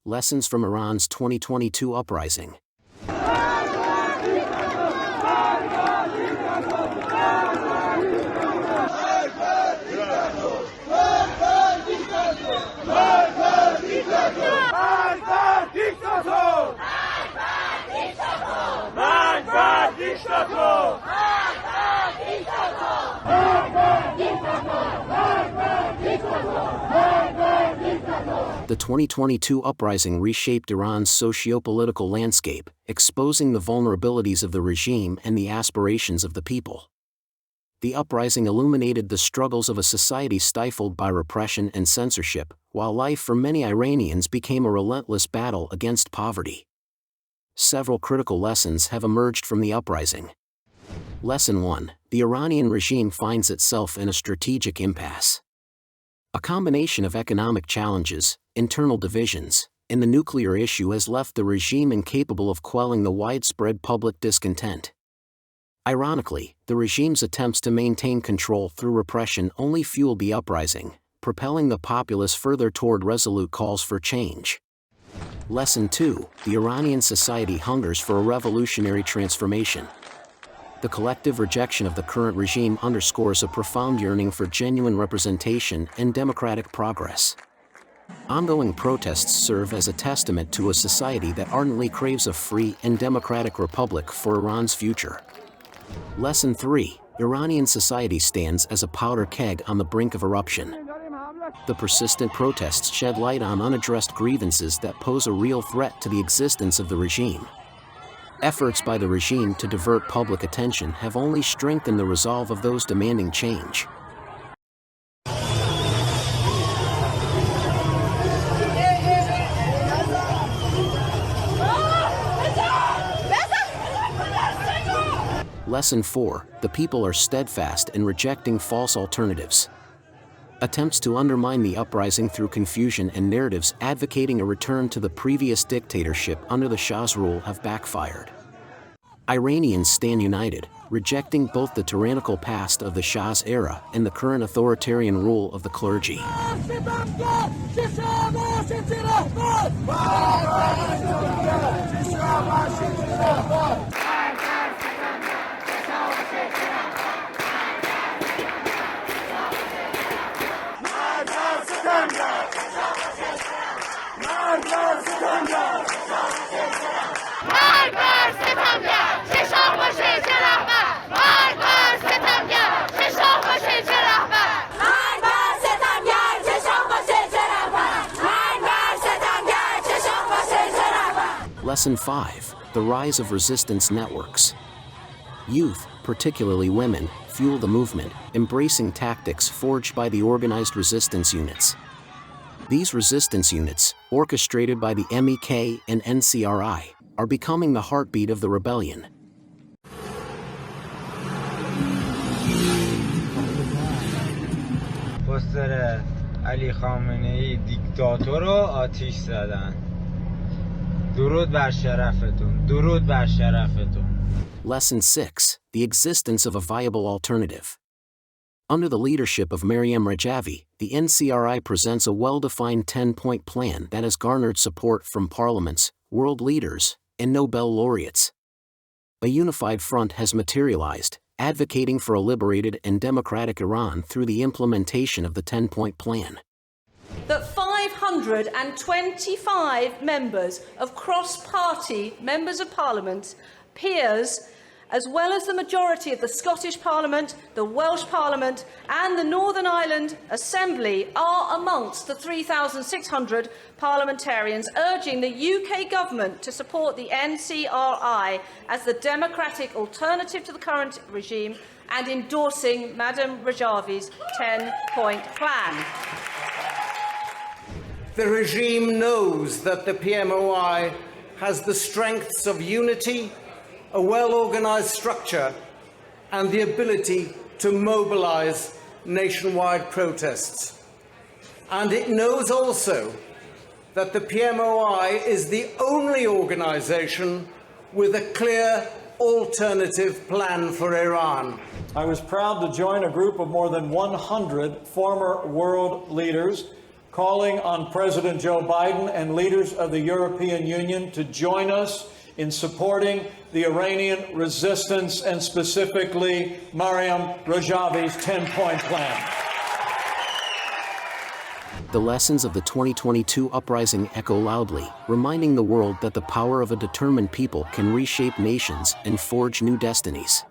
Lessons from Iran's 2022 uprising. The 2022 uprising reshaped Iran's socio-political landscape, exposing the vulnerabilities of the regime and the aspirations of the people. The uprising illuminated the struggles of a society stifled by repression and censorship, while life for many Iranians became a relentless battle against poverty. Several critical lessons have emerged from the uprising. Lesson 1: The Iranian regime finds itself in a strategic impasse. A combination of economic challenges, internal divisions, and the nuclear issue has left the regime incapable of quelling the widespread public discontent. Ironically, the regime's attempts to maintain control through repression only fueled the uprising, propelling the populace further toward resolute calls for change. Lesson 2: The Iranian society hungers for a revolutionary transformation. The collective rejection of the current regime underscores a profound yearning for genuine representation and democratic progress. Ongoing protests serve as a testament to a society that ardently craves a free and democratic republic for Iran's future. Lesson 3: Iranian society stands as a powder keg on the brink of eruption. The persistent protests shed light on unaddressed grievances that pose a real threat to the existence of the regime. Efforts by the regime to divert public attention have only strengthened the resolve of those demanding change. Lesson 4: The people are steadfast in rejecting false alternatives. Attempts to undermine the uprising through confusion and narratives advocating a return to the previous dictatorship under the Shah's rule have backfired. Iranians stand united, rejecting both the tyrannical past of the Shah's era and the current authoritarian rule of the clergy. Lesson 5: The rise of resistance networks. Youth, particularly women, fuel the movement, embracing tactics forged by the organized resistance units. These resistance units, orchestrated by the MEK and NCRI, are becoming the heartbeat of the rebellion. پوستر علی خامنه‌ای دیکتاتور رو آتیش زدن. درود بر شرفتون. درود بر شرفتون. Lesson 6: The existence of a viable alternative. Under the leadership of Maryam Rajavi, the NCRI presents a well-defined 10-point plan that has garnered support from parliaments, world leaders, and Nobel laureates. A unified front has materialized, advocating for a liberated and democratic Iran through the implementation of the 10-point plan. That 525 members of cross-party members of Parliament, peers, as well as the majority of the Scottish Parliament, the Welsh Parliament and the Northern Ireland Assembly are amongst the 3,600 parliamentarians urging the UK government to support the NCRI as the democratic alternative to the current regime and endorsing Madam Rajavi's 10-point plan. The regime knows that the PMOI has the strengths of unity, a well-organized structure, and the ability to mobilize nationwide protests. And it knows also that the PMOI is the only organization with a clear alternative plan for Iran. I was proud to join a group of more than 100 former world leaders calling on President Joe Biden and leaders of the European Union to join us in supporting the Iranian resistance and specifically Mariam Rajavi's 10-point plan. The lessons of the 2022 uprising echo loudly, reminding the world that the power of a determined people can reshape nations and forge new destinies.